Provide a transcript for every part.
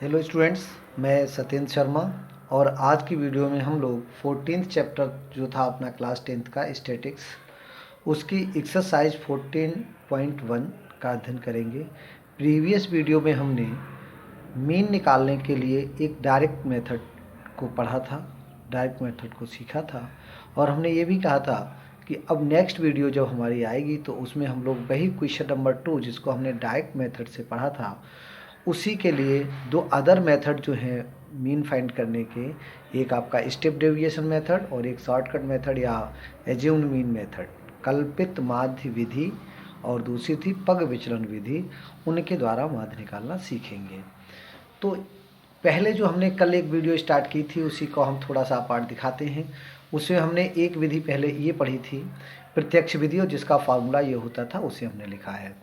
Hello students, मैं सत्येंद्र शर्मा। और आज की वीडियो में हम लोग 14th चैप्टर जो था अपना क्लास 10th का स्टैटिक्स, उसकी एक्सरसाइज 14.1 का अध्ययन करेंगे। प्रीवियस वीडियो में हमने मीन निकालने के लिए एक डायरेक्ट मेथड को पढ़ा था, डायरेक्ट मेथड को सीखा था। और हमने ये भी कहा था कि अब नेक्स्ट वीडियो जब हमारी आएगी तो उसमें हम लोग वही क्वेश्चन नंबर 2 जिसको हमने डायरेक्ट मेथड से पढ़ा था, उसी के लिए दो अदर मेथड जो हैं मीन फाइंड करने के, एक आपका स्टेप डेविएशन मेथड और एक शॉर्टकट मेथड या एज्यूम्ड मीन मेथड, कल्पित माध्य विधि, और दूसरी थी पग विचलन विधि, उनके द्वारा माध्य निकालना सीखेंगे। तो पहले जो हमने कल एक वीडियो स्टार्ट की थी उसी को हम थोड़ा सा पार्ट दिखाते हैं। उसमें हमने एक विधि पहले ये पढ़ी थी, प्रत्यक्ष विधि, और जिसका फार्मूला ये होता था उसे हमने लिखा है।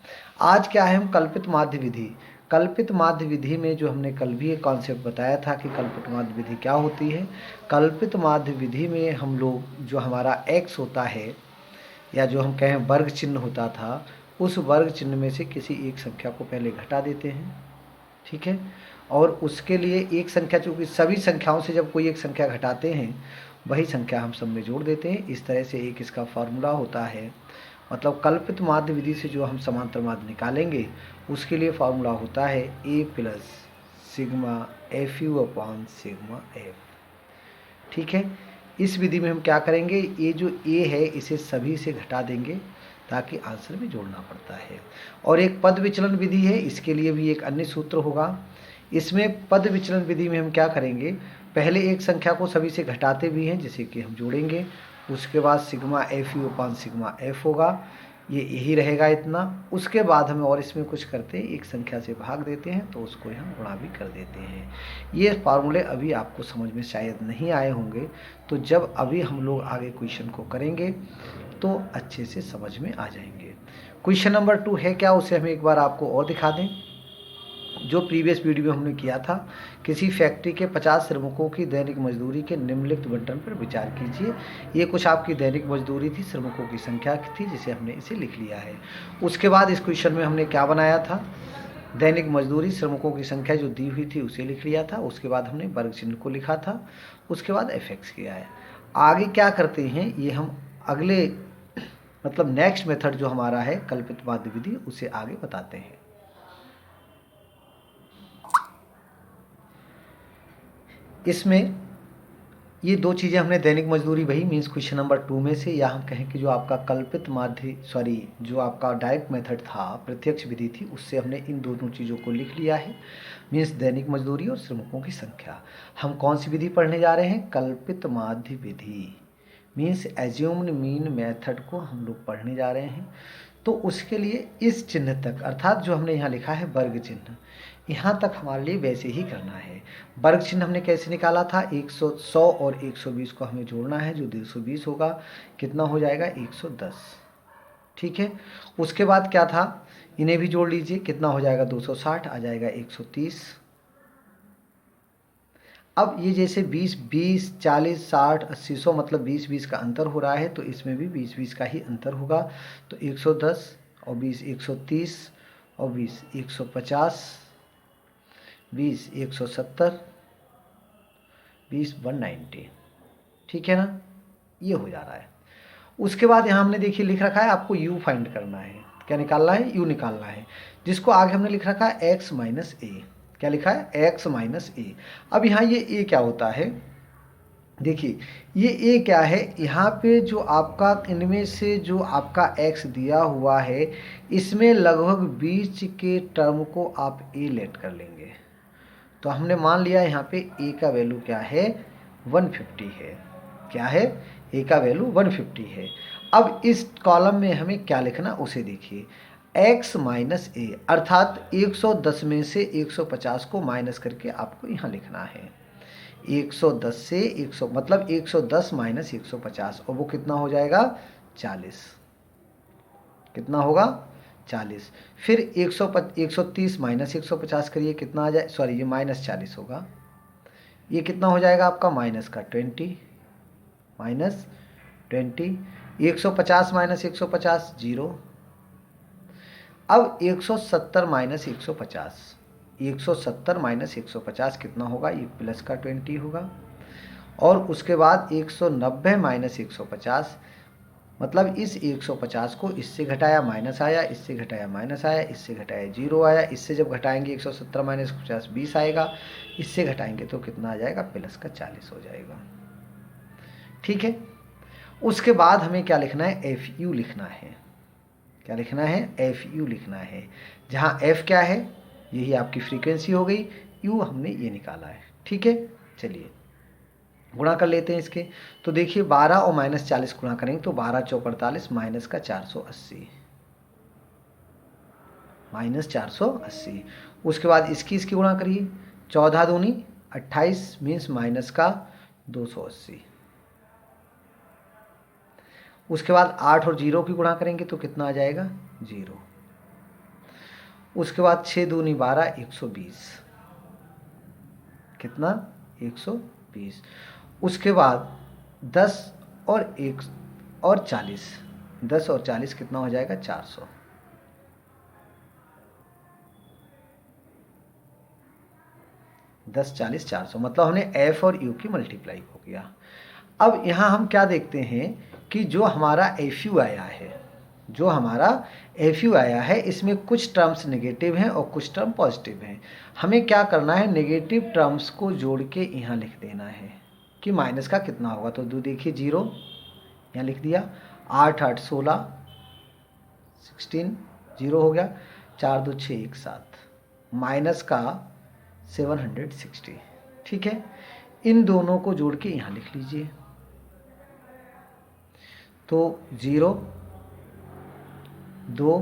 आज क्या है, हम कल्पित माध्य विधि। कल्पित माध्य विधि में जो हमने कल भी एक कॉन्सेप्ट बताया था कि कल्पित माध्य विधि क्या होती है। कल्पित माध्य विधि में हम लोग जो हमारा x होता है या जो हम कहें वर्ग चिन्ह होता था, उस वर्ग चिन्ह में से किसी एक संख्या को पहले घटा देते हैं, ठीक है। और उसके लिए एक संख्या, चूँकि सभी संख्याओं से जब कोई एक संख्या घटाते हैं वही संख्या हम सब में जोड़ देते हैं। इस तरह से एक इसका फार्मूला होता है। मतलब कल्पित माध्य विधि से जो हम समांतर माध्य निकालेंगे उसके लिए फार्मूला होता है a plus sigma F U upon sigma F, ठीक है। इस विधि में हम क्या करेंगे, ये जो a है इसे सभी से घटा देंगे ताकि आंसर में जोड़ना पड़ता है। और एक पद विचलन विधि है, इसके लिए भी एक अन्य सूत्र होगा। इसमें पद विचलन विधि में हम क्या करेंगे, पहले एक संख्या को सभी से घटाते भी हैं जिसे कि हम जोड़ेंगे, उसके बाद sigma F you upon sigma F होगा, ये यही रहेगा इतना। उसके बाद हमें और इसमें कुछ करते हैं, एक संख्या से भाग देते हैं तो उसको हम गुणा भी कर देते हैं। ये फार्मूले अभी आपको समझ में शायद नहीं आए होंगे, तो जब अभी हम लोग आगे क्वेश्चन को करेंगे तो अच्छे से समझ में आ जाएंगे। क्वेश्चन नंबर 2 है क्या, उसे हम एक बार आपको और दिखा दें। जो प्रीवियस वीडियो में हमने किया था, किसी फैक्ट्री के 50 श्रमिकों की दैनिक मजदूरी के निम्नलिखित बंटन पर विचार कीजिए। ये कुछ आपकी दैनिक मजदूरी थी, श्रमिकों की संख्या थी, जिसे हमने इसे लिख लिया है। उसके बाद इस क्वेश्चन में हमने क्या बनाया था, दैनिक मजदूरी श्रमिकों की संख्या जो दी हुई थी उसे लिख लिया था। उसके बाद हमने वर्ग चिन्ह को लिखा था, उसके बाद एफ किया है। आगे क्या करते हैं ये हम अगले मतलब नेक्स्ट मेथड जो हमारा है कल्पित माध्य विधि, उसे आगे बताते हैं। इसमें ये दो चीज़ें हमने दैनिक मजदूरी वही मीन्स क्वेश्चन नंबर 2 में से, या हम कहें कि जो आपका कल्पित माध्य जो आपका डायरेक्ट मेथड था, प्रत्यक्ष विधि थी, उससे हमने इन दोनों चीज़ों को लिख लिया है, मीन्स दैनिक मजदूरी और श्रमिकों की संख्या। हम कौन सी विधि पढ़ने जा रहे हैं, कल्पित माध्य विधि, मीन्स एज्यूम्ड मीन मेथड को हम लोग पढ़ने जा रहे हैं। तो उसके लिए इस चिन्ह तक, अर्थात जो हमने यहाँ लिखा है वर्ग चिन्ह, यहाँ तक हमारे लिए वैसे ही करना है। वर्ग चिन्ह हमने कैसे निकाला था, 100 और 120 को हमें जोड़ना है, जो 220 होगा, कितना हो जाएगा 110, ठीक है। उसके बाद क्या था, इन्हें भी जोड़ लीजिए, कितना हो जाएगा 260, आ जाएगा 130। अब ये जैसे 20 20 40 60 80 100 मतलब 20 20 का अंतर हो रहा है, तो इसमें भी 20 20 का ही अंतर होगा। तो 110 और 20 130 और 20 150, 20 170, 20 190, ठीक है ना, ये हो जा रहा है। उसके बाद यहाँ हमने देखिए लिख रखा है आपको u फाइंड करना है, क्या निकालना है, u निकालना है, जिसको आगे हमने लिख रखा है x माइनस ए। क्या लिखा है, x माइनस ए। अब यहाँ ये a क्या होता है, देखिए ये a क्या है, यहाँ पे जो आपका इनमें से जो आपका x दिया हुआ है, इसमें लगभग बीच के टर्म को आप a लेट कर लेंगे। तो हमने मान लिया यहाँ पे a का वैल्यू क्या है, 150 है। क्या है, a का वैल्यू 150 है। अब इस कॉलम में हमें क्या लिखना उसे देखिए, x माइनस ए, अर्थात 110 में से 150 को माइनस करके आपको यहाँ लिखना है। 110 से 100 मतलब 110 माइनस 150, और वो कितना हो जाएगा 40, कितना होगा 40। फिर 130 माइनस 150 करिए, कितना आ जाए, सॉरी ये माइनस 40 होगा, ये कितना हो जाएगा आपका माइनस का 20, माइनस 20। 150 माइनस 150 0। अब 170 माइनस 150, 170 माइनस 150 कितना होगा, ये प्लस का 20 होगा। और उसके बाद 190 माइनस 150, मतलब इस 150 को इससे घटाया माइनस आया, इससे घटाया माइनस आया, इससे घटाया 0 आया। इससे जब घटाएंगे 170 माइनस 150 20 आएगा, इससे घटाएंगे तो कितना आ जाएगा, प्लस का 40 हो जाएगा। ठीक है। उसके बाद हमें क्या लिखना है, एफ यू लिखना है। क्या लिखना है, एफ यू लिखना है। जहाँ एफ क्या है, यही आपकी फ्रीक्वेंसी हो गई, यू हमने ये निकाला है। ठीक है, चलिए गुणा कर लेते हैं इसके। तो देखिए 12 और माइनस 40 गुणा करेंगे तो 12 चौक 48 माइनस का 480, माइनस 480। उसके बाद इसकी गुणा करिए, 14 दूनी 28 मीन्स माइनस का 280। उसके बाद 8 और 0 की गुणा करेंगे तो कितना आ जाएगा, 0। उसके बाद 6 दूनी 12 120, कितना, 120। उसके बाद 10 और 1 और 40, 10 और 40 कितना हो जाएगा, 400। 10 40 400, मतलब हमने एफ और यू की मल्टीप्लाई हो गया। अब यहाँ हम क्या देखते हैं कि जो हमारा एफ यू आया है, जो हमारा एफ यू आया है, इसमें कुछ टर्म्स नेगेटिव हैं और कुछ टर्म पॉजिटिव हैं। हमें क्या करना है, नेगेटिव टर्म्स को जोड़ के यहाँ लिख देना है कि माइनस का कितना होगा। तो दो देखिए 0 यहाँ लिख दिया, 8 8 16 16 0 हो गया, 4 2 6 1 7, माइनस का 760। ठीक है, इन दोनों को जोड़ के यहाँ लिख लीजिए। तो 0 2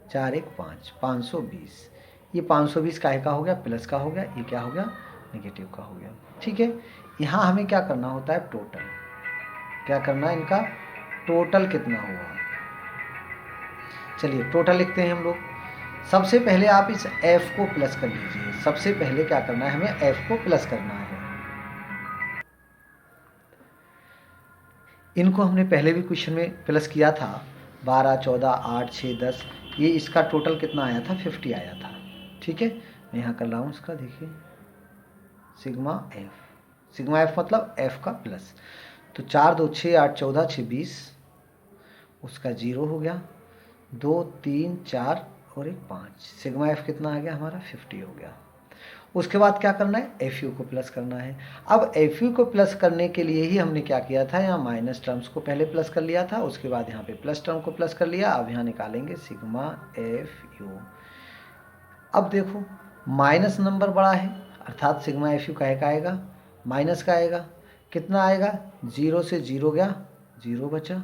4 1 5, 520। ये 520 काहे का हो गया, प्लस का हो गया, ये क्या हो गया, नेगेटिव का हो गया। ठीक है, यहाँ हमें क्या करना होता है, टोटल। क्या करना है, इनका टोटल कितना हुआ। चलिए टोटल लिखते हैं हम लोग। सबसे पहले आप इस f को प्लस कर लीजिए। सबसे पहले क्या करना है, हमें f को प्लस करना है। इनको हमने पहले भी क्वेश्चन में प्लस किया था, 12 14 8 6 10, ये इसका टोटल कितना आया था, 50 आया था। ठीक है, मैं यहाँ कर रहा हूँ इसका, देखिए सिग्मा एफ। सिग्मा एफ मतलब f का प्लस। तो 4 2 6 8 14 6 20, उसका 0 हो गया, 2 3 4 और 1 5, सिग्मा एफ कितना आ गया हमारा, 50 हो गया। उसके बाद क्या करना है, एफ यू को प्लस करना है। अब एफ यू को प्लस करने के लिए ही हमने क्या किया था, यहाँ माइनस टर्म्स को पहले प्लस कर लिया था, उसके बाद यहाँ पे प्लस टर्म को प्लस कर लिया। अब यहाँ निकालेंगे सिग्मा एफ यू। अब देखो माइनस नंबर बड़ा है, अर्थात सिग्मा एफ यू का आएगा, माइनस का आएगा, कितना आएगा, 0 से 0 गया, 0 बचा,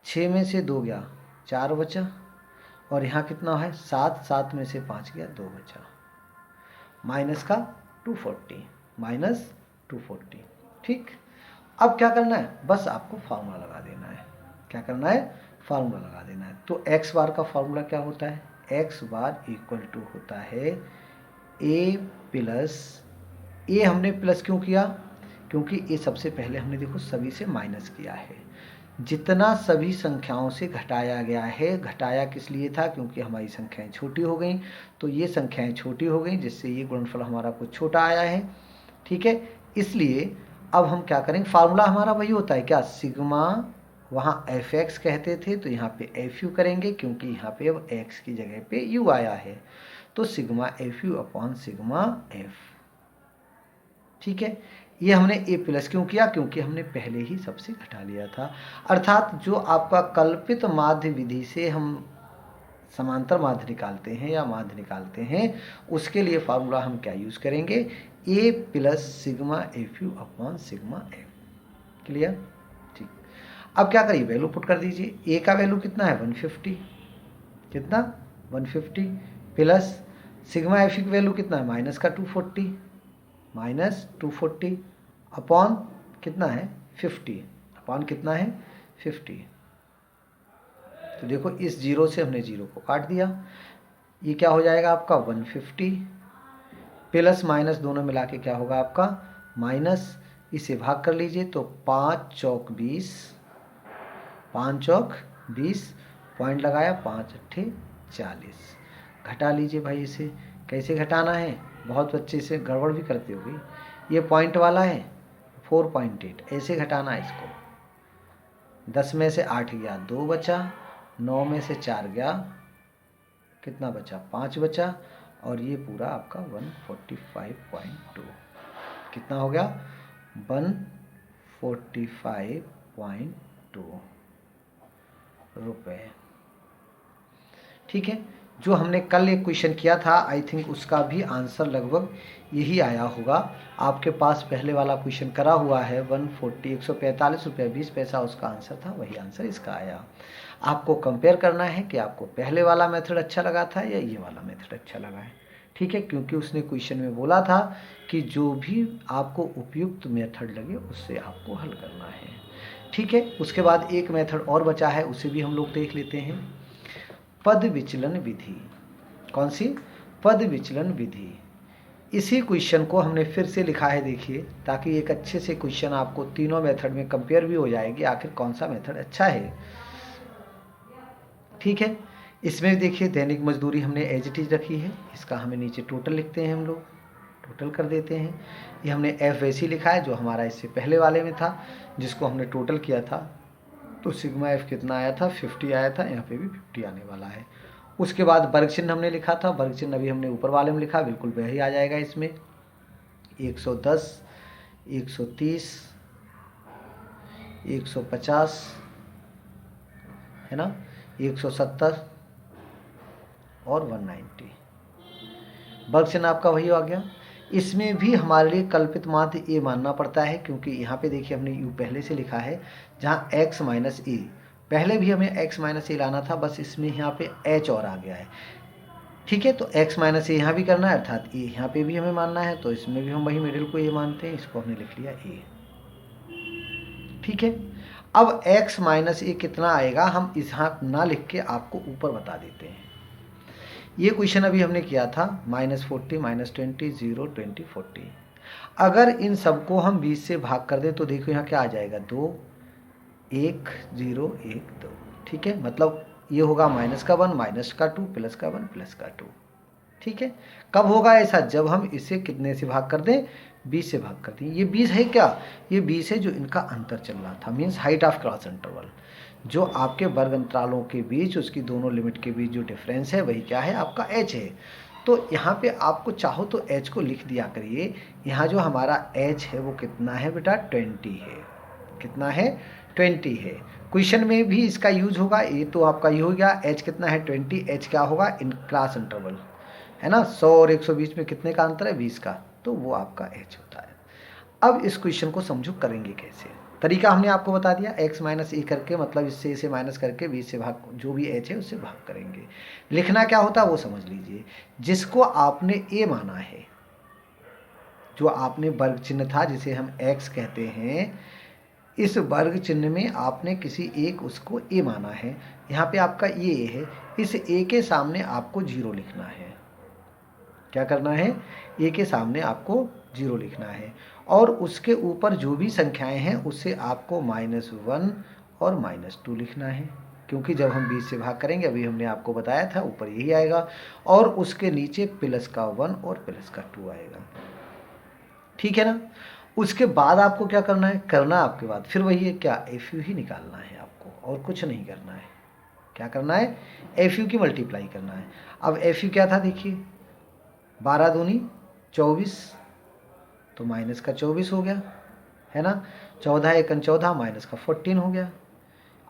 6 में से 2 गया, 4 बचा, और यहाँ कितना है 7, 7 में से 5 गया, 2 बचा, माइनस का 240, माइनस 240। ठीक, अब क्या करना है, बस आपको फार्मूला लगा देना है। क्या करना है, फार्मूला लगा देना है। तो एक्स बार का फार्मूला क्या होता है, एक्स बार इक्वल टू होता है ए प्लस, ए हमने प्लस क्यों किया, क्योंकि ए सबसे पहले हमने देखो सभी से माइनस किया है। जितना सभी संख्याओं से घटाया गया है, घटाया किस लिए था, क्योंकि हमारी संख्याएं छोटी हो गई, तो ये संख्याएं छोटी हो गई, जिससे ये गुणनफल हमारा कुछ छोटा आया है। ठीक है, इसलिए अब हम क्या करेंगे, फार्मूला हमारा वही होता है क्या, सिग्मा, वहाँ एफ एक्स कहते थे तो यहाँ पे एफ यू करेंगे, क्योंकि यहाँ पे अब एक्स की जगह पे यू आया है, तो sigma F U upon sigma F. ठीक है, ये हमने ए प्लस क्यों किया, क्योंकि हमने पहले ही सबसे घटा लिया था। अर्थात जो आपका कल्पित माध्य विधि से हम समांतर माध्य निकालते हैं या माध्य निकालते हैं, उसके लिए फार्मूला हम क्या यूज करेंगे, A plus sigma F U upon sigma F. Clear, ठीक। अब क्या करिए, वैल्यू पुट कर दीजिए। ए का वैल्यू कितना है 150, कितना 150, प्लस सिग्मा एफ यू की वैल्यू कितना है माइनस का 240, माइनस 240 अपॉन कितना है 50, अपॉन कितना है 50। तो देखो इस 0 से हमने 0 को काट दिया, ये क्या हो जाएगा आपका 150, प्लस माइनस दोनों मिला के क्या होगा आपका माइनस, इसे भाग कर लीजिए तो 5 चौक 20, 5 चौक 20, पॉइंट लगाया, 5 अट्ठे 40, घटा लीजिए भाई इसे। कैसे घटाना है, बहुत बच्चे से गड़बड़ भी करते होगी। ये पॉइंट वाला है 4.8, ऐसे घटाना है इसको। 10 में से 8 गया 2 बचा, 9 में से 4 गया कितना बचा 5 बचा, और ये पूरा आपका 145.2 कितना हो गया 145.2 रुपये। ठीक है, जो हमने कल एक क्वेश्चन किया था आई थिंक उसका भी आंसर लगभग यही आया होगा। आपके पास पहले वाला क्वेश्चन करा हुआ है 145 रुपये 20 पैसा उसका आंसर था, वही आंसर इसका आया। आपको कंपेयर करना है कि आपको पहले वाला मेथड अच्छा लगा था या ये वाला मेथड अच्छा लगा है। ठीक है, क्योंकि उसने क्वेश्चन में बोला था कि जो भी आपको उपयुक्त मेथड लगे उससे आपको हल करना है। ठीक है, उसके बाद एक मेथड और बचा है, उसे भी हम लोग देख लेते हैं। पद विचलन विधि। कौन सी? पद विचलन विधि। इसी क्वेश्चन को हमने फिर से लिखा है, देखिए, ताकि एक अच्छे से क्वेश्चन आपको तीनों मेथड में कंपेयर भी हो जाएगी आखिर कौन सा मेथड अच्छा है। ठीक है, इसमें देखिए दैनिक मजदूरी हमने एज इट इज रखी है, इसका हमें नीचे टोटल लिखते हैं, हम लोग टोटल कर देते हैं। ये हमने एफ वैसी लिखा है जो हमारा इससे पहले वाले में था, जिसको हमने टोटल किया था, तो सिग्मा एफ कितना आया था 50 आया था, यहाँ पे भी 50 आने वाला है। उसके बाद वर्ग चिन्ह हमने लिखा था, वर्ग चिन्ह अभी हमने ऊपर वाले में लिखा, बिल्कुल वही आ जाएगा इसमें 110, 130, 150 है ना, 170 और 190। वर्ग चिन्ह आपका वही आ गया। इसमें भी हमारे लिए कल्पित माध्य ए मानना पड़ता है, क्योंकि यहाँ पे देखिए हमने यू पहले से लिखा है, जहाँ x माइनस ए, पहले भी हमें x माइनस ए लाना था, बस इसमें यहाँ पे h और आ गया है। ठीक है, तो x माइनस ए यहाँ भी करना है, अर्थात ए यहाँ पे भी हमें मानना है, तो इसमें भी हम वही मिडिल को ए मानते हैं, इसको हमने लिख लिया ए। ठीक है, अब x माइनस ए कितना आएगा हम यहाँ ना लिख के आपको ऊपर बता देते हैं। ये क्वेश्चन अभी हमने किया था -40, -20, 0, 20, 40। अगर इन सबको हम 20 से भाग कर दें तो देखो यहाँ क्या आ जाएगा 2, 1, 0, 1, 2। ठीक है, मतलब ये होगा माइनस का 1, माइनस का 2, प्लस का 1, प्लस का 2। ठीक है, कब होगा ऐसा? जब हम इसे कितने से भाग कर दें 20 से भाग कर दें। ये 20 है क्या? ये 20 है जो इनका अंतर चल रहा था, means height of cross interval, जो आपके वर्ग अंतरालों के बीच, उसकी दोनों लिमिट के बीच जो डिफरेंस है वही क्या है आपका h है। तो यहाँ पे आपको चाहो तो h को लिख दिया करिए। यहाँ जो हमारा h है वो कितना है बेटा 20 है। कितना है 20 है। क्वेश्चन में भी इसका यूज होगा, ये तो आपका ये हो गया h कितना है 20, h क्या होगा इन क्लास इंटरवल है ना, 100 और 120 में कितने का अंतर है 20 का, तो वो आपका h होता है। अब इस क्वेश्चन को समझो करेंगे कैसे। तरीका हमने आपको बता दिया, x माइनस ए करके, मतलब इससे इसे माइनस करके 20 से भाग, जो भी h है उससे भाग करेंगे। लिखना क्या होता है वो समझ लीजिए। जिसको आपने a माना है, जो आपने वर्ग चिन्ह था जिसे हम x कहते हैं, इस वर्ग चिन्ह में आपने किसी एक उसको a माना है। यहाँ पे आपका ये a है, इस a के सामने आपको 0 लिखना है। क्या करना है? a के सामने आपको 0 लिखना है, और उसके ऊपर जो भी संख्याएं हैं उससे आपको -1 और -2 लिखना है, क्योंकि जब हम 20 से भाग करेंगे, अभी हमने आपको बताया था ऊपर यही आएगा, और उसके नीचे प्लस का 1 और प्लस का 2 आएगा। ठीक है ना। उसके बाद आपको क्या करना है? करना आपके बाद फिर वही है, क्या एफ यू ही निकालना है आपको, और कुछ नहीं करना है। क्या करना है? एफ यू की मल्टीप्लाई करना है। अब एफ यू क्या था देखिए, 12 दूनी 24, तो माइनस का 24 हो गया है ना, 14 एकन 14, माइनस का 14 हो गया,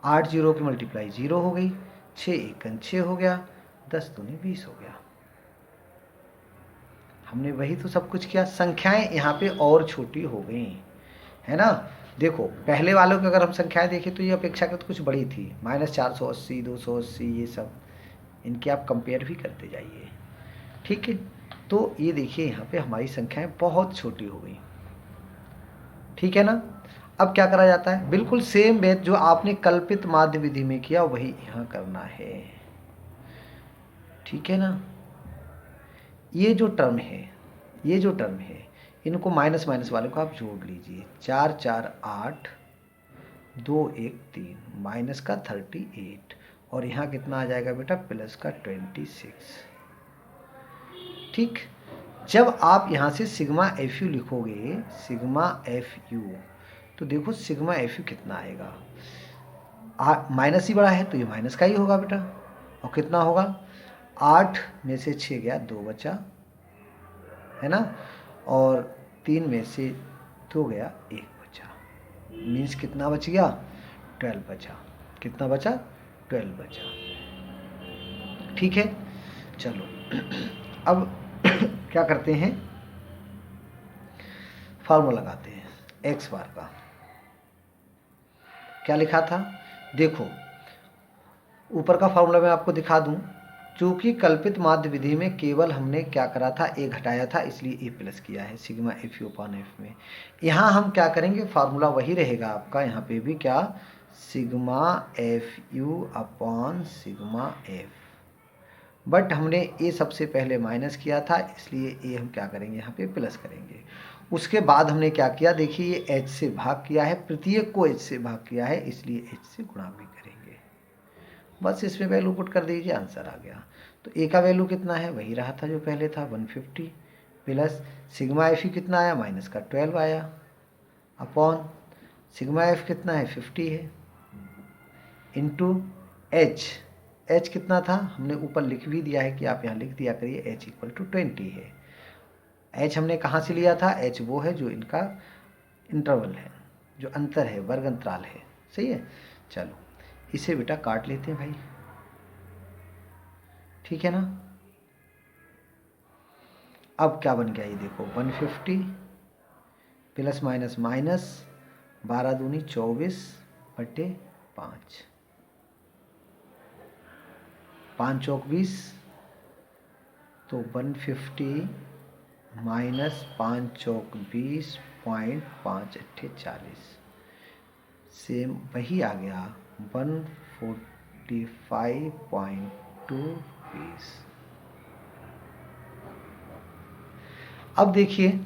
8 जीरो की मल्टीप्लाई 0 हो गई, 6 एकन 6 हो गया, 10 दूनी 20 हो गया। हमने वही तो सब कुछ किया। संख्याएं यहाँ पे और छोटी हो गई है ना। देखो पहले वालों की अगर हम संख्याएं देखें तो ये अपेक्षाकृत कुछ बड़ी थी, -480, 280, ये सब, इनके आप कंपेयर भी करते जाइए। ठीक है, तो ये देखिए यहाँ पे हमारी संख्याएं बहुत छोटी हो गई। ठीक है ना। अब क्या करा जाता है? बिल्कुल सेम बेत जो आपने कल्पित माध्य विधि में किया वही यहाँ करना है। ठीक है ना। ये जो टर्म है इनको माइनस माइनस वाले को आप जोड़ लीजिए, 4 4 8, 2 1 3, माइनस का 38, और यहाँ कितना आ जाएगा बेटा प्लस का 26। ठीक। जब आप यहाँ से सिग्मा एफ यू लिखोगे, सिग्मा एफ यू, तो देखो सिग्मा एफ यू कितना आएगा, माइनस ही बड़ा है तो ये माइनस का ही होगा बेटा। और कितना होगा, 8 में से 6 गया, 2 बचा, है ना, और 3 में से 2 गया, 1 बचा, मीन्स कितना बच गया, 12 बचा। कितना बचा, 12 बचा। ठीक है, चलो अब क्या करते हैं, फार्मूला लगाते हैं एक्स बार का। क्या लिखा था, देखो ऊपर का फार्मूला मैं आपको दिखा दूं। चूंकि कल्पित माध्य विधि में केवल हमने क्या करा था, ए घटाया था, इसलिए ए प्लस किया है sigma F U upon F में। यहाँ हम क्या करेंगे, फार्मूला वही रहेगा आपका, यहाँ पे भी क्या, sigma F U upon sigma F, but हमने ए सबसे पहले माइनस किया था, इसलिए ए हम क्या करेंगे, यहाँ पे प्लस करेंगे। उसके बाद हमने क्या किया, देखिए ये एच से भाग किया है, प्रत्येक को एच से भाग किया है, इसलिए एच से गुणा भी करेंगे। बस इसमें वैल्यू पुट कर दीजिए, आंसर आ गया। तो ए का वैल्यू कितना है, वही रहा था जो पहले था, 150 प्लस सिग्मा एफ कितना आया, माइनस का 12 आया, अपॉन सिग्मा एफ कितना है, 50 है, इंटू एच कितना था, हमने ऊपर लिख भी दिया है कि आप यहाँ लिख दिया करिए, एच इक्वल टू 20 है। एच हमने कहाँ से लिया था, एच वो है जो इनका इंटरवल है, जो अंतर है, वर्ग अंतराल है, सही है। चलो इसे बेटा काट लेते हैं भाई, ठीक है ना। अब क्या बन गया, ये देखो 150 प्लस माइनस माइनस 12 दूनी 24 बटे 5, 5 चौक 20, तो 150 माइनस 5 चौक 20.5 अट्ठे 40, सेम वही आ गया 145.2 20। अब देखिए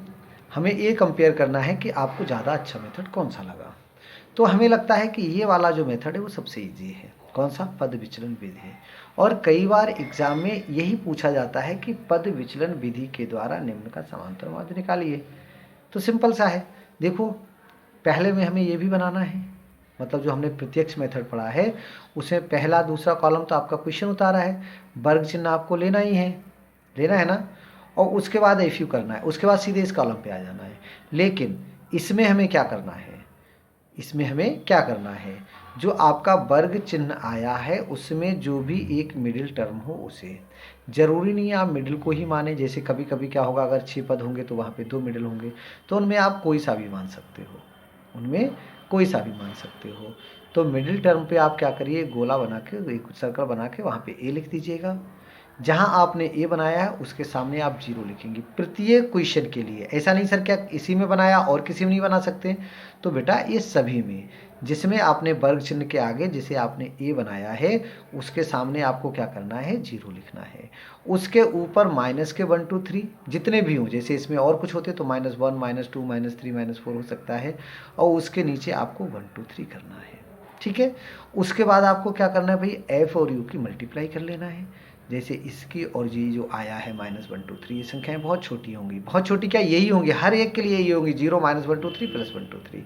हमें ये कंपेयर करना है कि आपको ज़्यादा अच्छा मेथड कौन सा लगा। तो हमें लगता है कि ये वाला जो मेथड है वो सबसे इजी है। कौन सा, पद विचलन विधि है। और कई बार एग्जाम में यही पूछा जाता है कि पद विचलन विधि के द्वारा निम्न का समांतर माध्य निकालिए। तो सिंपल सा है, देखो पहले में हमें ये भी बनाना है, मतलब जो हमने प्रत्यक्ष मेथड पढ़ा है उसमें पहला दूसरा कॉलम तो आपका क्वेश्चन उतारा है, वर्ग चिन्ह आपको लेना ही है, लेना है ना, और उसके बाद एफ यू करना है, उसके बाद सीधे इस कॉलम पे आ जाना है। लेकिन इसमें हमें क्या करना है, इसमें हमें क्या करना है, जो आपका वर्ग चिन्ह आया है उसमें जो भी एक मिडिल टर्म हो उसे, जरूरी नहीं है आप मिडिल को ही माने। जैसे कभी कभी क्या होगा, अगर 6 पद होंगे तो वहाँ पे 2 मिडिल होंगे, तो उनमें आप कोई सा भी मान सकते हो, उनमें कोई सा भी मान सकते हो। तो मिडिल टर्म पे आप क्या करिए, गोला बना के, एक सर्कल बना के वहाँ पे ए लिख दीजिएगा। जहाँ आपने ए बनाया है उसके सामने आप 0 लिखेंगे प्रत्येक क्वेश्चन के लिए। ऐसा नहीं सर क्या इसी में बनाया और किसी में नहीं बना सकते, तो बेटा ये सभी में, जिसमें आपने वर्ग चिन्ह के आगे जिसे आपने ए बनाया है उसके सामने आपको क्या करना है, 0 लिखना है। उसके ऊपर माइनस के 1 2 3 जितने भी हों, जैसे इसमें और कुछ होते तो -1 -2 -3 -4 हो सकता है, और उसके नीचे आपको 1 2 3 करना है, ठीक है। उसके बाद आपको क्या करना है भाई, एफ और यू की मल्टीप्लाई कर लेना है। जैसे इसकी और ये जो आया है -1 2 3, ये संख्याएं बहुत छोटी होंगी, बहुत छोटी क्या यही होंगी, हर एक के लिए यही होंगी, 0 -1 2 3 +1 2 3,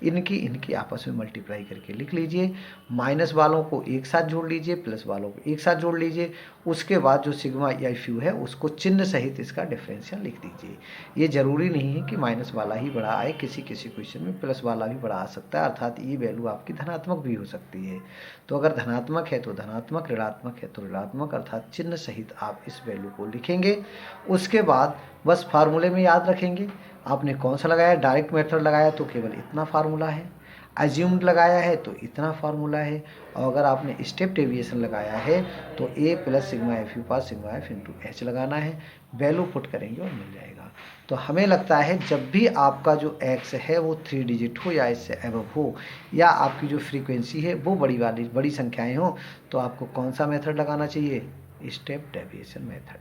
इनकी आपस में मल्टीप्लाई करके लिख लीजिए। माइनस वालों को एक साथ जोड़ लीजिए, प्लस वालों को एक साथ जोड़ लीजिए। उसके बाद जो सिग्मा या एफ यू है उसको चिन्ह सहित इसका डिफरेंशियल लिख दीजिए। ये जरूरी नहीं है कि माइनस वाला ही बड़ा आए, किसी किसी क्वेश्चन में प्लस वाला भी बड़ा आ सकता है, अर्थात ये वैल्यू आपकी धनात्मक भी हो सकती है। तो अगर धनात्मक है तो धनात्मक, ऋणात्मक है तो ऋणात्मक, अर्थात चिन्ह सहित आप इस वैल्यू को लिखेंगे। उसके बाद बस फार्मूले में याद रखेंगे आपने कौन सा लगाया, डायरेक्ट मेथड लगाया तो केवल इतना फार्मूला है, अज्यूम्ड लगाया है तो इतना फार्मूला है, और अगर आपने स्टेप डेविएशन लगाया है तो a plus sigma F you pass sigma F into H लगाना है, वैल्यू पुट करेंगे और मिल जाएगा। तो हमें लगता है जब भी आपका जो x है वो 3 डिजिट हो या इससे एबव हो, या आपकी जो फ्रीक्वेंसी है वो बड़ी संख्याएं हो, तो आपको कौन सा मेथड लगाना चाहिए, स्टेप डेविएशन मेथड।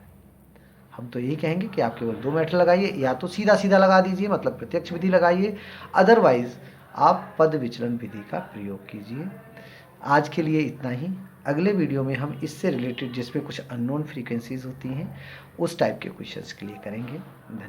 हम तो यही कहेंगे कि आप केवल 2 मेथड लगाइए, या तो सीधा सीधा लगा दीजिए मतलब प्रत्यक्ष विधि लगाइए, अदरवाइज आप पद विचलन विधि का प्रयोग कीजिए। आज के लिए इतना ही। अगले वीडियो में हम इससे रिलेटेड जिसमें कुछ अननोन फ्रीक्वेंसीज होती हैं उस टाइप के क्वेश्चंस के लिए करेंगे। धन्यवाद।